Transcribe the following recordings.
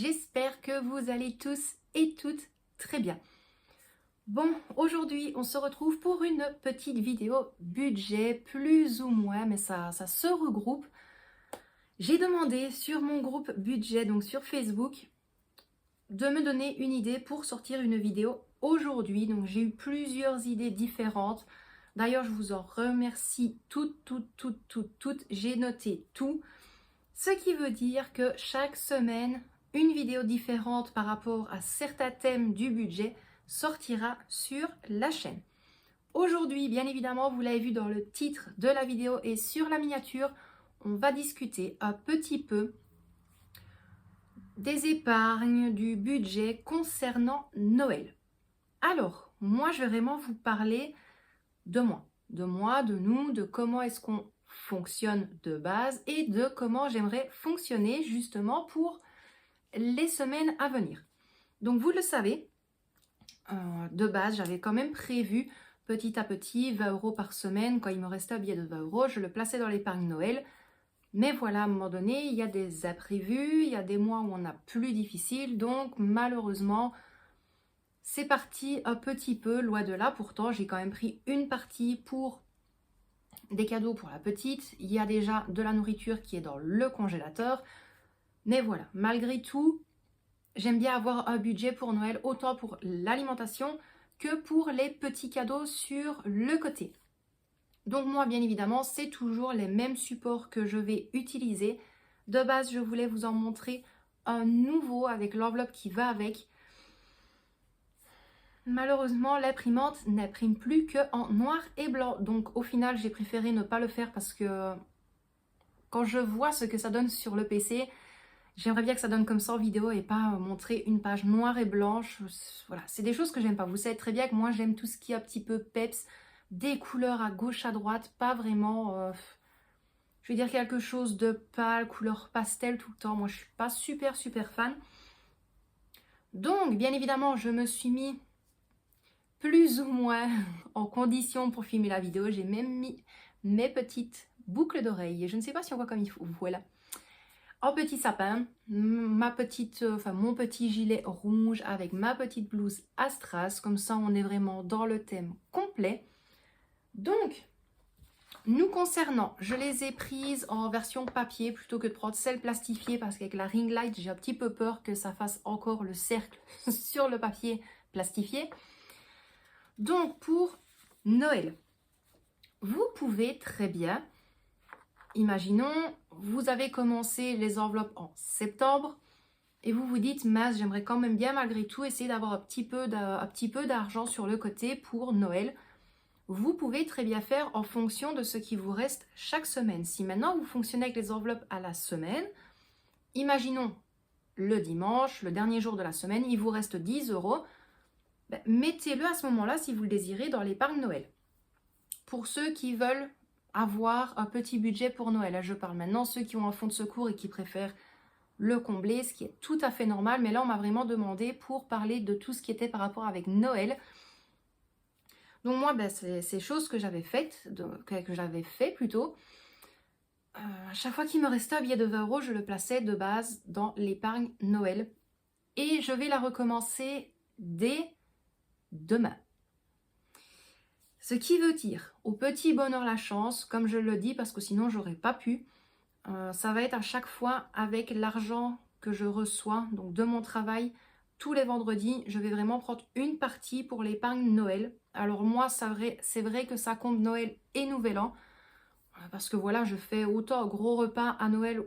j'espère que vous allez tous et toutes très bien. Bon, aujourd'hui on se retrouve pour une petite vidéo budget, plus ou moins, mais ça se regroupe. J'ai demandé sur mon groupe budget, donc sur Facebook, de me donner une idée pour sortir une vidéo aujourd'hui. Donc j'ai eu plusieurs idées différentes. D'ailleurs, je vous en remercie toutes. J'ai noté tout. Ce qui veut dire que chaque semaine, une vidéo différente par rapport à certains thèmes du budget sortira sur la chaîne. Aujourd'hui, bien évidemment, vous l'avez vu dans le titre de la vidéo et sur la miniature, on va discuter un petit peu des épargnes, du budget concernant Noël. Alors, moi, je vais vraiment vous parler de moi, de nous, de comment est-ce qu'on fonctionne de base et de comment j'aimerais fonctionner justement pour les semaines à venir. Donc vous le savez, de base j'avais quand même prévu petit à petit 20 € par semaine. Quand il me restait un billet de 20 €, je le plaçais dans l'épargne Noël. Mais voilà, à un moment donné, il y a des imprévus, il y a des mois où on a plus difficile, donc malheureusement c'est parti un petit peu loin de là. Pourtant j'ai quand même pris une partie pour des cadeaux pour la petite, il y a déjà de la nourriture qui est dans le congélateur. Mais voilà, malgré tout, j'aime bien avoir un budget pour Noël, autant pour l'alimentation que pour les petits cadeaux sur le côté. Donc moi, bien évidemment, c'est toujours les mêmes supports que je vais utiliser. De base, je voulais vous en montrer un nouveau avec l'enveloppe qui va avec. Malheureusement, l'imprimante n'imprime plus qu'en noir et blanc. Donc au final, j'ai préféré ne pas le faire parce que quand je vois ce que ça donne sur le PC, j'aimerais bien que ça donne comme ça en vidéo et pas montrer une page noire et blanche. Voilà, c'est des choses que j'aime pas. Vous savez très bien que moi, j'aime tout ce qui est un petit peu peps, des couleurs à gauche, à droite, pas vraiment... je vais dire quelque chose de pâle, couleur pastel tout le temps. Moi, je suis pas super fan. Donc, bien évidemment, je me suis mis plus ou moins en condition pour filmer la vidéo. J'ai même mis mes petites boucles d'oreilles. Je ne sais pas si on voit comme il faut. Voilà. En petit sapin, mon petit gilet rouge avec ma petite blouse à strass. Comme ça, on est vraiment dans le thème complet. Donc, nous concernant, je les ai prises en version papier plutôt que de prendre celle plastifiée parce qu'avec la ring light, j'ai un petit peu peur que ça fasse encore le cercle sur le papier plastifié. Donc, pour Noël, vous pouvez très bien, imaginons, vous avez commencé les enveloppes en septembre et vous vous dites, mince, j'aimerais quand même bien malgré tout essayer d'avoir un petit peu d'argent sur le côté pour Noël. Vous pouvez très bien faire en fonction de ce qui vous reste chaque semaine. Si maintenant vous fonctionnez avec les enveloppes à la semaine, imaginons le dimanche, le dernier jour de la semaine, il vous reste 10 €. Ben, mettez-le à ce moment-là, si vous le désirez, dans l'épargne Noël. Pour ceux qui veulent avoir un petit budget pour Noël, là je parle maintenant, ceux qui ont un fonds de secours et qui préfèrent le combler, ce qui est tout à fait normal, mais là on m'a vraiment demandé pour parler de tout ce qui était par rapport avec Noël. Donc moi, ben, c'est ces choses que j'avais faites, plutôt. À chaque fois qu'il me restait un billet de 20 €, je le plaçais de base dans l'épargne Noël. Et je vais la recommencer dès demain. Ce qui veut dire, au petit bonheur la chance, comme je le dis, parce que sinon j'aurais pas pu, ça va être à chaque fois avec l'argent que je reçois, donc de mon travail, tous les vendredis, je vais vraiment prendre une partie pour l'épargne Noël. Alors moi, c'est vrai que ça compte Noël et Nouvel An, parce que voilà, je fais autant un gros repas à Noël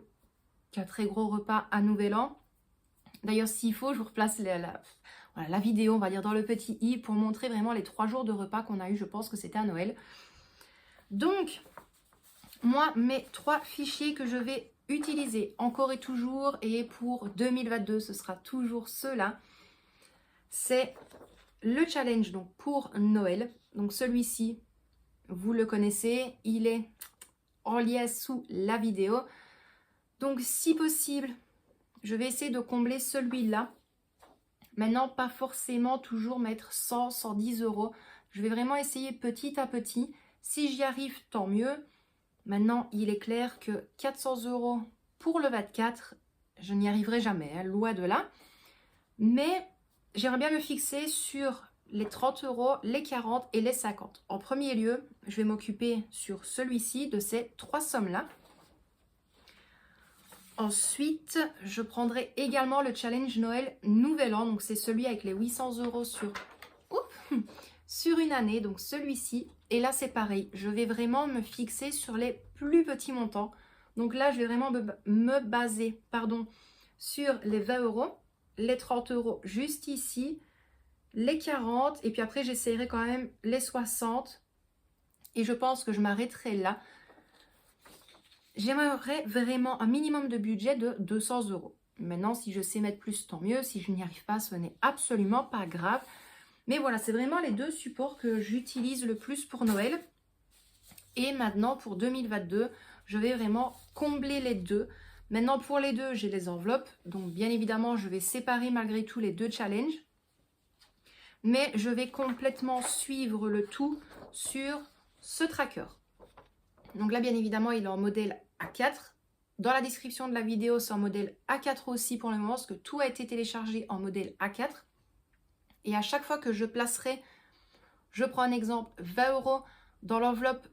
qu'un très gros repas à Nouvel An. D'ailleurs, s'il faut, je vous replace la vidéo, on va dire, dans le petit i pour montrer vraiment les 3 jours de repas qu'on a eu. Je pense que c'était à Noël. Donc, moi, mes 3 fichiers que je vais utiliser encore et toujours, et pour 2022, ce sera toujours ceux-là. C'est le challenge donc pour Noël. Donc celui-ci, vous le connaissez, il est en lien sous la vidéo. Donc si possible, je vais essayer de combler celui-là. Maintenant, pas forcément toujours mettre 100, 110 €. Je vais vraiment essayer petit à petit. Si j'y arrive, tant mieux. Maintenant, il est clair que 400 € pour le 24, je n'y arriverai jamais, hein, loin de là. Mais j'aimerais bien me fixer sur les 30 euros, les 40 et les 50. En premier lieu, je vais m'occuper sur celui-ci de ces 3 sommes-là. Ensuite, je prendrai également le challenge Noël Nouvel An. Donc, c'est celui avec les 800 euros sur une année. Donc, celui-ci. Et là, c'est pareil. Je vais vraiment me fixer sur les plus petits montants. Donc là, je vais vraiment me baser sur les 20 euros, les 30 euros juste ici, les 40. Et puis après, j'essaierai quand même les 60. Et je pense que je m'arrêterai là. J'aimerais vraiment un minimum de budget de 200 euros. Maintenant, si je sais mettre plus, tant mieux. Si je n'y arrive pas, ce n'est absolument pas grave. Mais voilà, c'est vraiment les 2 supports que j'utilise le plus pour Noël. Et maintenant, pour 2022, je vais vraiment combler les 2. Maintenant, pour les 2, j'ai les enveloppes. Donc, bien évidemment, je vais séparer malgré tout les 2 challenges. Mais je vais complètement suivre le tout sur ce tracker. Donc là, bien évidemment, il est en modèle A4. Dans la description de la vidéo, c'est en modèle A4 aussi pour le moment, parce que tout a été téléchargé en modèle A4. Et à chaque fois que je placerai, je prends un exemple, 20 euros dans l'enveloppe,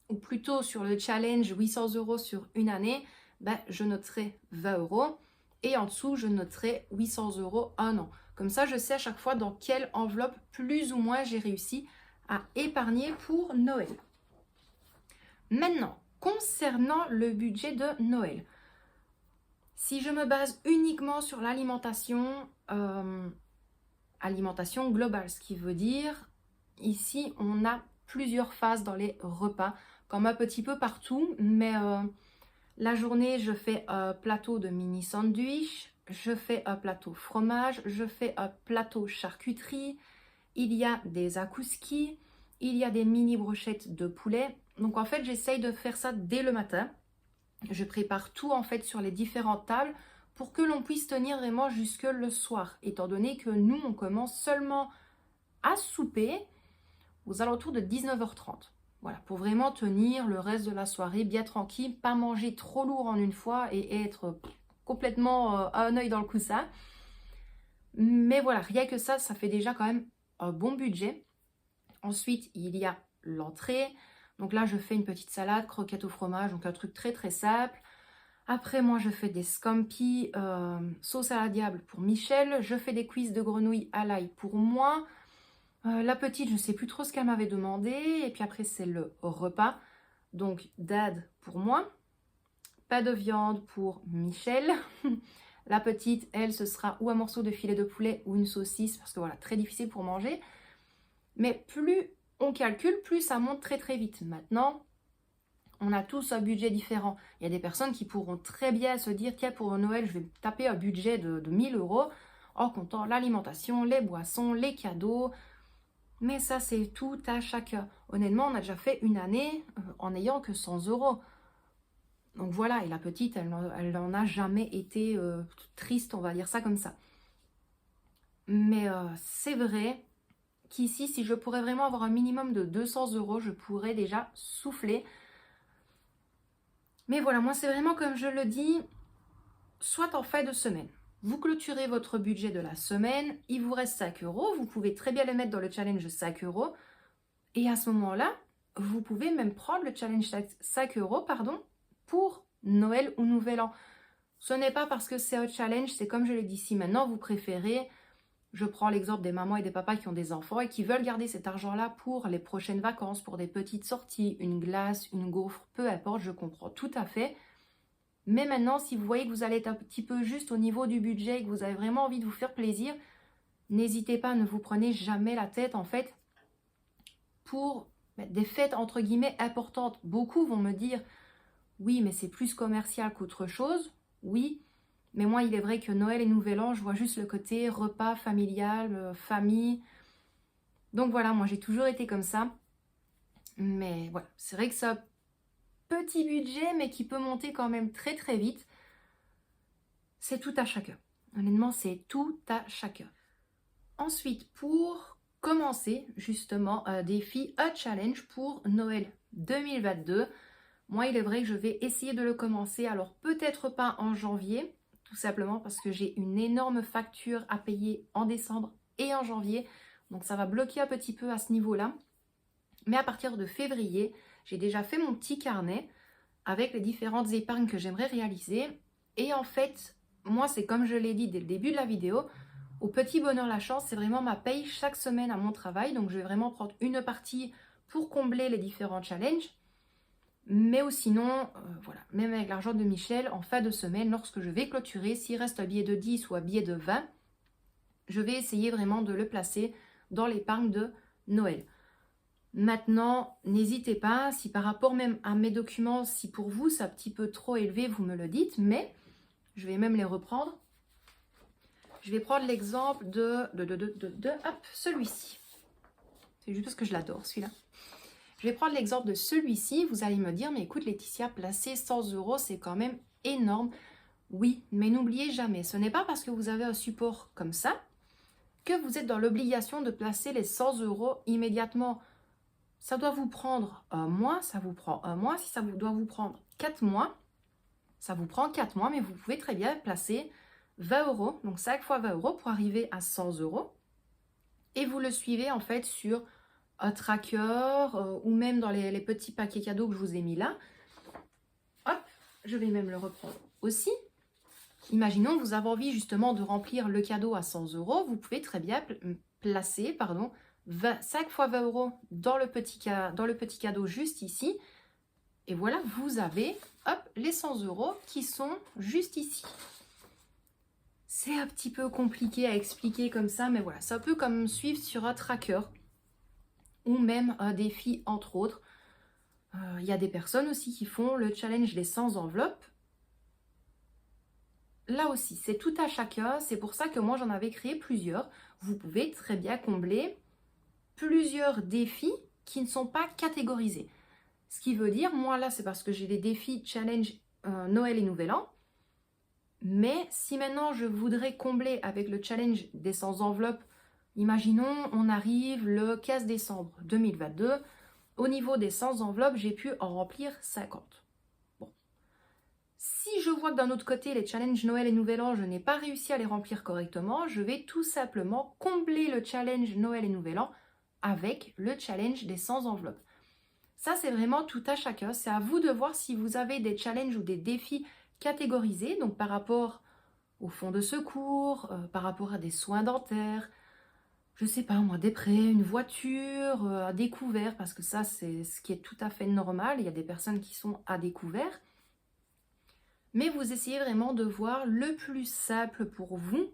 ou plutôt sur le challenge 800 euros sur une année, ben, je noterai 20 euros. Et en dessous, je noterai 800 euros un an. Comme ça, je sais à chaque fois dans quelle enveloppe, plus ou moins, j'ai réussi à épargner pour Noël. Maintenant, concernant le budget de Noël, si je me base uniquement sur l'alimentation, alimentation globale, ce qui veut dire, ici, on a plusieurs phases dans les repas, comme un petit peu partout, mais la journée, je fais un plateau de mini sandwich, je fais un plateau fromage, je fais un plateau charcuterie, il y a des akouskis, il y a des mini brochettes de poulet. Donc en fait, j'essaye de faire ça dès le matin. Je prépare tout en fait sur les différentes tables pour que l'on puisse tenir vraiment jusque le soir, étant donné que nous, on commence seulement à souper aux alentours de 19h30. Voilà, pour vraiment tenir le reste de la soirée bien tranquille, pas manger trop lourd en une fois et être complètement un œil dans le coussin. Mais voilà, rien que ça fait déjà quand même un bon budget. Ensuite, il y a l'entrée. Donc là, je fais une petite salade, croquettes au fromage, donc un truc très très simple. Après, moi, je fais des scampi, sauce à la diable pour Michel. Je fais des cuisses de grenouille à l'ail pour moi. La petite, je ne sais plus trop ce qu'elle m'avait demandé. Et puis après, c'est le repas. Donc, dad pour moi. Pas de viande pour Michel. La petite, elle, ce sera ou un morceau de filet de poulet ou une saucisse. Parce que voilà, très difficile pour manger. Mais plus on calcule, plus ça monte très très vite. Maintenant, on a tous un budget différent. Il y a des personnes qui pourront très bien se dire, tiens, pour Noël, je vais taper un budget de 1000 euros en comptant l'alimentation, les boissons, les cadeaux. Mais ça, c'est tout à chacun. Honnêtement, on a déjà fait une année en n'ayant que 100 euros. Donc voilà, et la petite, elle n'en a jamais été triste, on va dire ça comme ça. Mais c'est vrai qu'ici, si je pourrais vraiment avoir un minimum de 200 euros, je pourrais déjà souffler. Mais voilà, moi, c'est vraiment comme je le dis, soit en fin de semaine. Vous clôturez votre budget de la semaine, il vous reste 5 euros, vous pouvez très bien le mettre dans le challenge 5 euros. Et à ce moment-là, vous pouvez même prendre le challenge 5 euros pour Noël ou Nouvel An. Ce n'est pas parce que c'est un challenge, c'est comme je l'ai dit, si maintenant vous préférez, je prends l'exemple des mamans et des papas qui ont des enfants et qui veulent garder cet argent-là pour les prochaines vacances, pour des petites sorties, une glace, une gaufre, peu importe, je comprends tout à fait. Mais maintenant, si vous voyez que vous allez être un petit peu juste au niveau du budget et que vous avez vraiment envie de vous faire plaisir, n'hésitez pas, ne vous prenez jamais la tête en fait pour des fêtes entre guillemets importantes. Beaucoup vont me dire, oui, mais c'est plus commercial qu'autre chose. Oui, mais moi, il est vrai que Noël et Nouvel An, je vois juste le côté repas familial, famille. Donc voilà, moi, j'ai toujours été comme ça. Mais voilà, c'est vrai que c'est un petit budget, mais qui peut monter quand même très très vite. C'est tout à chacun. Honnêtement, c'est tout à chacun. Ensuite, pour commencer justement un défi, un challenge pour Noël 2022, moi, il est vrai que je vais essayer de le commencer. Alors, peut-être pas en janvier, tout simplement parce que j'ai une énorme facture à payer en décembre et en janvier. Donc ça va bloquer un petit peu à ce niveau-là. Mais à partir de février, j'ai déjà fait mon petit carnet avec les différentes épargnes que j'aimerais réaliser. Et en fait, moi, c'est comme je l'ai dit dès le début de la vidéo, au petit bonheur la chance, c'est vraiment ma paye chaque semaine à mon travail. Donc, je vais vraiment prendre une partie pour combler les différents challenges. Mais ou sinon, voilà, même avec l'argent de Michel, en fin de semaine, lorsque je vais clôturer, s'il reste un billet de 10 ou un billet de 20, je vais essayer vraiment de le placer dans l'épargne de Noël. Maintenant, n'hésitez pas, si par rapport même à mes documents, si pour vous c'est un petit peu trop élevé, vous me le dites, mais je vais même les reprendre. Je vais prendre l'exemple de celui-ci. C'est juste parce que je l'adore, celui-là. Je vais prendre l'exemple de celui-ci. Vous allez me dire, mais écoute Laetitia, placer 100 €, c'est quand même énorme. Oui, mais n'oubliez jamais, ce n'est pas parce que vous avez un support comme ça que vous êtes dans l'obligation de placer les 100 € immédiatement. Ça doit vous prendre un mois, ça vous prend un mois. Si ça doit vous prendre 4 mois, ça vous prend 4 mois, mais vous pouvez très bien placer 20 €, donc 5 fois 20 € pour arriver à 100 €. Et vous le suivez en fait sur un tracker ou même dans les petits paquets cadeaux que je vous ai mis là. Hop, je vais même le reprendre aussi. Imaginons que vous avez envie justement de remplir le cadeau à 100 €, vous pouvez très bien placer 5 fois 20 € dans le petit cadeau juste ici. Et voilà, vous avez hop, les 100 € qui sont juste ici. C'est un petit peu compliqué à expliquer comme ça, mais voilà, c'est un peu comme suivre sur un tracker ou même un défi entre autres. Il y a des personnes aussi qui font le challenge des 100 enveloppes. Là aussi, c'est tout à chacun. C'est pour ça que moi, j'en avais créé plusieurs. Vous pouvez très bien combler plusieurs défis qui ne sont pas catégorisés. Ce qui veut dire, moi là, c'est parce que j'ai des défis challenge Noël et Nouvel An. Mais si maintenant, je voudrais combler avec le challenge des 100 enveloppes, imaginons, on arrive le 15 décembre 2022. Au niveau des 100 enveloppes, j'ai pu en remplir 50. Si je vois que d'un autre côté, les challenges Noël et Nouvel An, je n'ai pas réussi à les remplir correctement, je vais tout simplement combler le challenge Noël et Nouvel An avec le challenge des 100 enveloppes. Ça, c'est vraiment tout à chacun. C'est à vous de voir si vous avez des challenges ou des défis catégorisés, donc par rapport au fonds de secours, par rapport à des soins dentaires, je sais pas moi, des prêts, une voiture, à découvert, parce que ça, c'est ce qui est tout à fait normal. Il y a des personnes qui sont à découvert. Mais vous essayez vraiment de voir le plus simple pour vous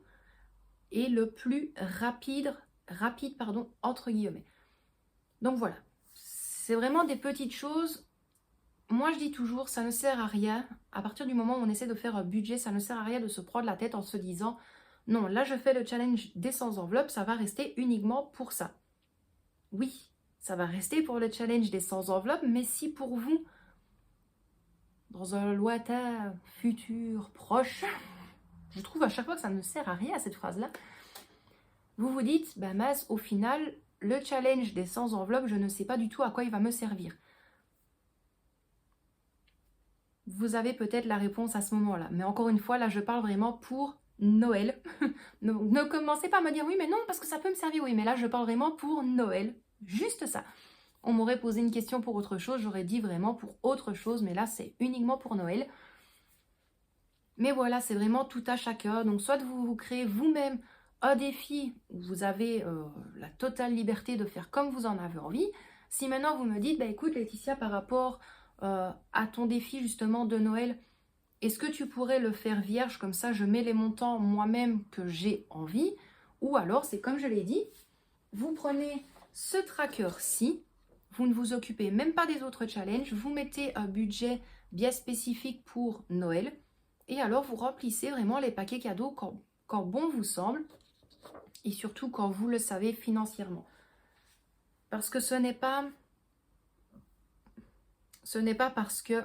et le plus rapide entre guillemets. Donc voilà, c'est vraiment des petites choses. Moi, je dis toujours, ça ne sert à rien. À partir du moment où on essaie de faire un budget, ça ne sert à rien de se prendre la tête en se disant « Non, là, je fais le challenge des 100 enveloppes, ça va rester uniquement pour ça. » Oui, ça va rester pour le challenge des 100 enveloppes, mais si pour vous, dans un lointain futur proche, je trouve à chaque fois que ça ne sert à rien, cette phrase-là, vous vous dites « Ben mince, au final, le challenge des 100 enveloppes, je ne sais pas du tout à quoi il va me servir. » Vous avez peut-être la réponse à ce moment-là. Mais encore une fois, là, je parle vraiment pour Noël. Ne commencez pas à me dire « Oui, mais non, parce que ça peut me servir. » Oui, mais là, je parle vraiment pour Noël. Juste ça. On m'aurait posé une question pour autre chose, j'aurais dit vraiment pour autre chose. Mais là, c'est uniquement pour Noël. Mais voilà, c'est vraiment tout à chacun. Donc, soit vous créez vous-même un défi où vous avez la totale liberté de faire comme vous en avez envie. Si maintenant, vous me dites « Bah, écoute, Laetitia, par rapport... à ton défi justement de Noël, est-ce que tu pourrais le faire vierge, comme ça je mets les montants moi-même que j'ai envie, ou alors c'est comme je l'ai dit, vous prenez ce tracker-ci, vous ne vous occupez même pas des autres challenges, vous mettez un budget bien spécifique pour Noël, et alors vous remplissez vraiment les paquets cadeaux quand bon vous semble, et surtout quand vous le savez financièrement. Parce que ce n'est pas parce que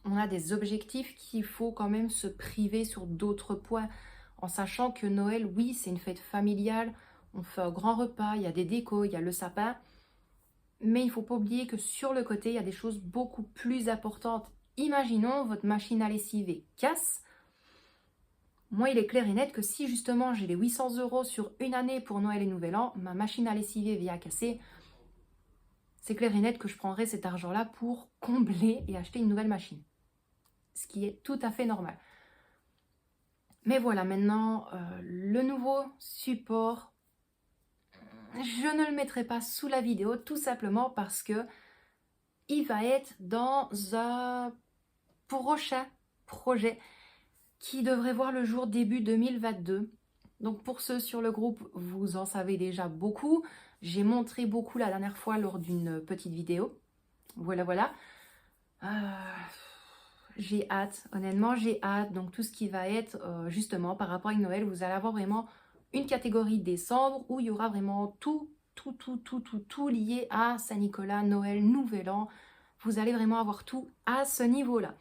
on a des objectifs qu'il faut quand même se priver sur d'autres points, en sachant que Noël, oui, c'est une fête familiale, on fait un grand repas, il y a des décos, il y a le sapin, mais il ne faut pas oublier que sur le côté, il y a des choses beaucoup plus importantes. Imaginons, votre machine à lessiver casse, Moi, il est clair et net que si justement j'ai les 800 € sur une année pour Noël et Nouvel An, ma machine à lessiver vient à casser, c'est clair et net que je prendrai cet argent-là pour combler et acheter une nouvelle machine. Ce qui est tout à fait normal. Mais voilà, maintenant, le nouveau support, je ne le mettrai pas sous la vidéo, tout simplement parce que il va être dans un prochain projet qui devrait voir le jour début 2022. Donc pour ceux sur le groupe, vous en savez déjà beaucoup. J'ai montré beaucoup la dernière fois lors d'une petite vidéo. Voilà, voilà. J'ai hâte, honnêtement, j'ai hâte. Donc tout ce qui va être justement par rapport à Noël, vous allez avoir vraiment une catégorie décembre où il y aura vraiment tout lié à Saint-Nicolas, Noël, Nouvel An. Vous allez vraiment avoir tout à ce niveau-là.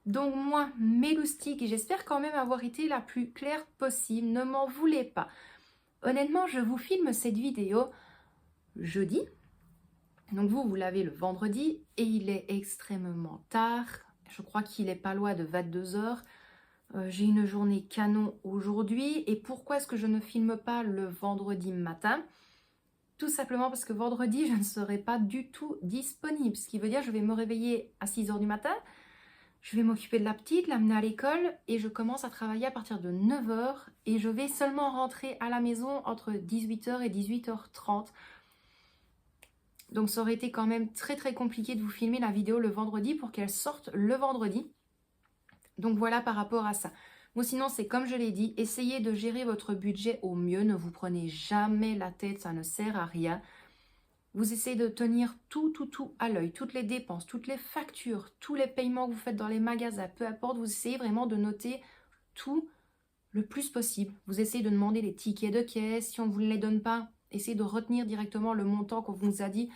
Donc moi, mes loustiques, j'espère quand même avoir été la plus claire possible. Ne m'en voulez pas. Honnêtement, je vous filme cette vidéo jeudi. Donc vous l'avez le vendredi et il est extrêmement tard. Je crois qu'il est pas loin de 22 h. J'ai une journée canon aujourd'hui. Et pourquoi est-ce que je ne filme pas le vendredi matin? Tout simplement parce que vendredi, je ne serai pas du tout disponible. Ce qui veut dire que je vais me réveiller à 6 h du matin. Je vais m'occuper de la petite, l'amener à l'école et je commence à travailler à partir de 9 h. Et je vais seulement rentrer à la maison entre 18 h et 18 h 30. Donc ça aurait été quand même très compliqué de vous filmer la vidéo le vendredi pour qu'elle sorte le vendredi. Donc voilà par rapport à ça. Bon, sinon c'est comme je l'ai dit, essayez de gérer votre budget au mieux. Ne vous prenez jamais la tête, ça ne sert à rien. Vous essayez de tenir tout à l'œil, toutes les dépenses, toutes les factures, tous les paiements que vous faites dans les magasins, peu importe, vous essayez vraiment de noter tout le plus possible. Vous essayez de demander les tickets de caisse, si on ne vous les donne pas, essayez de retenir directement le montant qu'on vous a dit.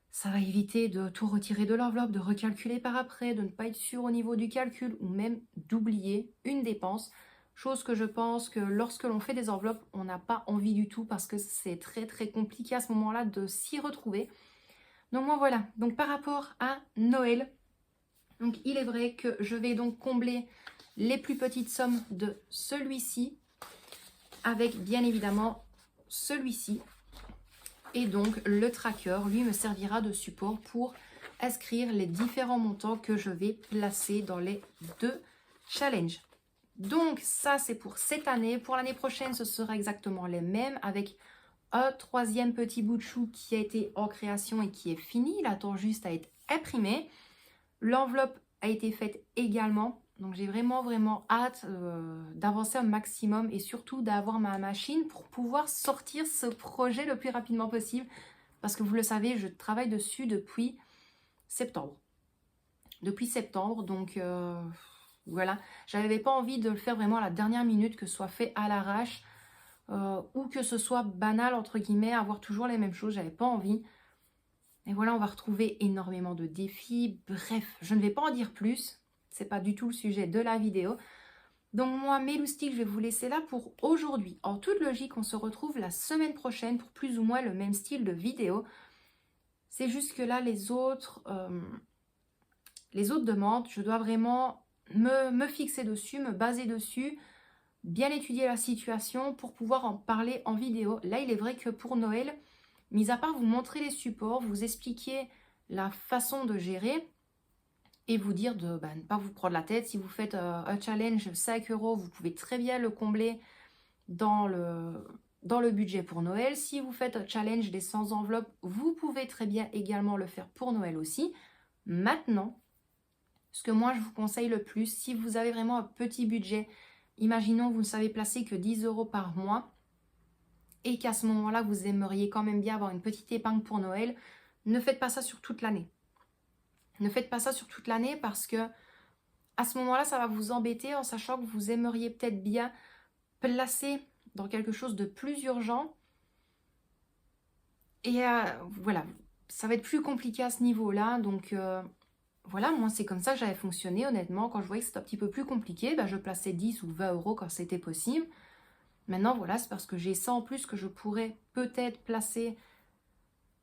Ça va éviter de tout retirer de l'enveloppe, de recalculer par après, de ne pas être sûr au niveau du calcul ou même d'oublier une dépense. Chose que je pense que lorsque l'on fait des enveloppes, on n'a pas envie du tout parce que c'est très compliqué à ce moment-là de s'y retrouver. Donc moi voilà, donc par rapport à Noël, donc il est vrai que je vais donc combler les plus petites sommes de celui-ci avec bien évidemment celui-ci. Et donc le tracker, lui, me servira de support pour inscrire les différents montants que je vais placer dans les deux challenges. Donc ça, c'est pour cette année. Pour l'année prochaine, ce sera exactement les mêmes avec un troisième petit bout de chou qui a été en création et qui est fini. Il attend juste à être imprimé. L'enveloppe a été faite également. Donc j'ai vraiment hâte d'avancer un maximum et surtout d'avoir ma machine pour pouvoir sortir ce projet le plus rapidement possible. Parce que vous le savez, je travaille dessus depuis septembre. Donc voilà, j'avais pas envie de le faire vraiment à la dernière minute, que ce soit fait à l'arrache ou que ce soit banal entre guillemets, avoir toujours les mêmes choses, j'avais pas envie. Et voilà, on va retrouver énormément de défis. Bref, je ne vais pas en dire plus, c'est pas du tout le sujet de la vidéo. Donc moi, mes loustiques, je vais vous laisser là pour aujourd'hui. En toute logique, on se retrouve la semaine prochaine pour plus ou moins le même style de vidéo. C'est juste que là, les autres demandes, je dois vraiment me fixer dessus, me baser dessus, bien étudier la situation pour pouvoir en parler en vidéo. Là, il est vrai que pour Noël, mis à part vous montrer les supports, vous expliquer la façon de gérer et vous dire de ne pas vous prendre la tête. Si vous faites un challenge 5 €, vous pouvez très bien le combler dans le budget pour Noël. Si vous faites un challenge des 100 enveloppes, vous pouvez très bien également le faire pour Noël aussi. Maintenant, ce que moi je vous conseille le plus, si vous avez vraiment un petit budget, imaginons vous ne savez placer que 10 € par mois et qu'à ce moment-là vous aimeriez quand même bien avoir une petite épargne pour Noël, ne faites pas ça sur toute l'année. Ne faites pas ça sur toute l'année parce que à ce moment-là ça va vous embêter en sachant que vous aimeriez peut-être bien placer dans quelque chose de plus urgent et voilà, ça va être plus compliqué à ce niveau-là. Donc voilà, moi c'est comme ça que j'avais fonctionné honnêtement. Quand je voyais que c'était un petit peu plus compliqué, je plaçais 10 ou 20 € quand c'était possible. Maintenant voilà, c'est parce que j'ai ça en plus que je pourrais peut-être placer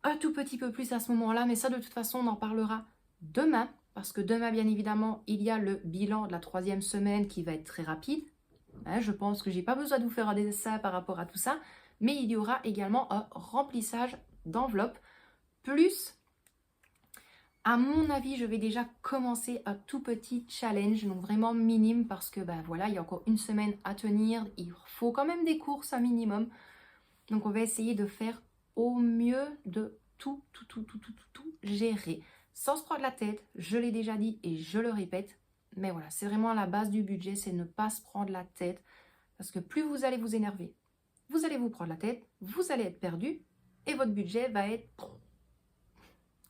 un tout petit peu plus à ce moment-là. Mais ça de toute façon on en parlera demain. Parce que demain bien évidemment il y a le bilan de la 3e semaine qui va être très rapide. Hein, je pense que j'ai pas besoin de vous faire un dessin par rapport à tout ça, mais il y aura également un remplissage d'enveloppe. Plus, à mon avis, je vais déjà commencer un tout petit challenge, donc vraiment minime parce que ben voilà, il y a encore une semaine à tenir, il faut quand même des courses un minimum. Donc on va essayer de faire au mieux de tout gérer, sans se prendre la tête, je l'ai déjà dit et je le répète, mais voilà, c'est vraiment la base du budget, c'est ne pas se prendre la tête, parce que plus vous allez vous énerver, vous allez vous prendre la tête, vous allez être perdu, et votre budget va être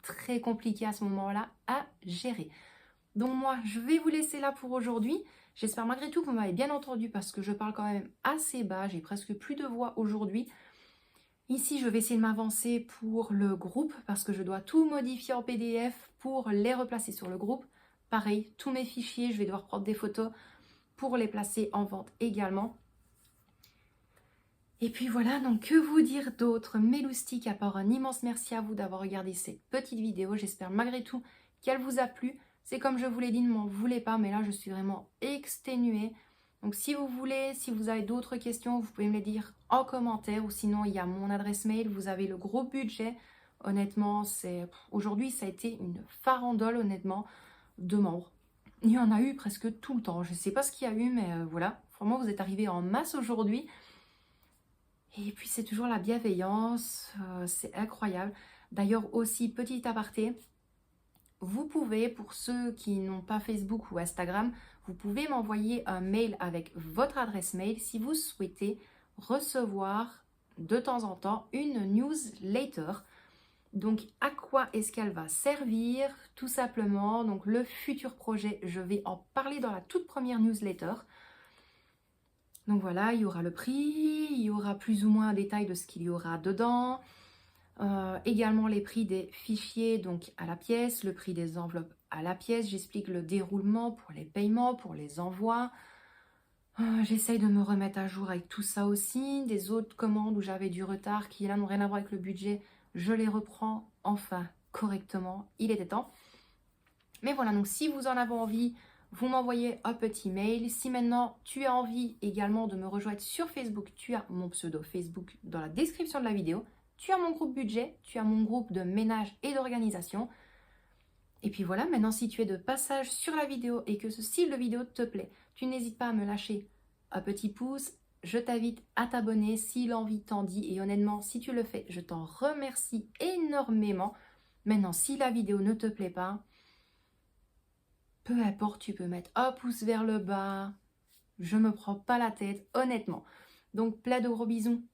très compliqué à ce moment-là à gérer. Donc moi, je vais vous laisser là pour aujourd'hui. J'espère malgré tout que vous m'avez bien entendu parce que je parle quand même assez bas, j'ai presque plus de voix aujourd'hui. Ici, je vais essayer de m'avancer pour le groupe parce que je dois tout modifier en PDF pour les replacer sur le groupe. Pareil, tous mes fichiers, je vais devoir prendre des photos pour les placer en vente également. Et puis voilà, donc que vous dire d'autre, mes loustiques, à part un immense merci à vous d'avoir regardé cette petite vidéo. J'espère malgré tout qu'elle vous a plu. C'est comme je vous l'ai dit, ne m'en voulez pas, mais là je suis vraiment exténuée. Donc si vous voulez, si vous avez d'autres questions, vous pouvez me les dire en commentaire ou sinon il y a mon adresse mail, vous avez le gros budget. Honnêtement, aujourd'hui ça a été une farandole honnêtement de membres. Il y en a eu presque tout le temps. Je ne sais pas ce qu'il y a eu, mais voilà. Vraiment, vous êtes arrivés en masse aujourd'hui. Et puis c'est toujours la bienveillance, c'est incroyable. D'ailleurs aussi, petit aparté, vous pouvez, pour ceux qui n'ont pas Facebook ou Instagram, vous pouvez m'envoyer un mail avec votre adresse mail si vous souhaitez recevoir de temps en temps une newsletter. Donc à quoi est-ce qu'elle va servir? Tout simplement, donc le futur projet, je vais en parler dans la toute première newsletter. Donc voilà, il y aura le prix, il y aura plus ou moins un détail de ce qu'il y aura dedans. Également les prix des fichiers donc à la pièce, le prix des enveloppes à la pièce. J'explique le déroulement pour les paiements, pour les envois. J'essaye de me remettre à jour avec tout ça aussi. Des autres commandes où j'avais du retard qui là n'ont rien à voir avec le budget, je les reprends enfin correctement. Il était temps. Mais voilà, donc si vous en avez envie, vous m'envoyez un petit mail. Si maintenant tu as envie également de me rejoindre sur Facebook, tu as mon pseudo Facebook dans la description de la vidéo. Tu as mon groupe budget, tu as mon groupe de ménage et d'organisation. Et puis voilà, maintenant si tu es de passage sur la vidéo et que ce style de vidéo te plaît, tu n'hésites pas à me lâcher un petit pouce. Je t'invite à t'abonner si l'envie t'en dit. Et honnêtement, si tu le fais, je t'en remercie énormément. Maintenant, si la vidéo ne te plaît pas, peu importe, tu peux mettre un pouce vers le bas. Je me prends pas la tête, honnêtement. Donc, plein de gros bisous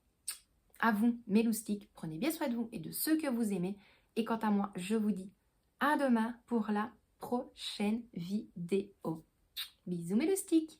à vous, mes loustiques. Prenez bien soin de vous et de ceux que vous aimez. Et quant à moi, je vous dis à demain pour la prochaine vidéo. Bisous, mes loustiques.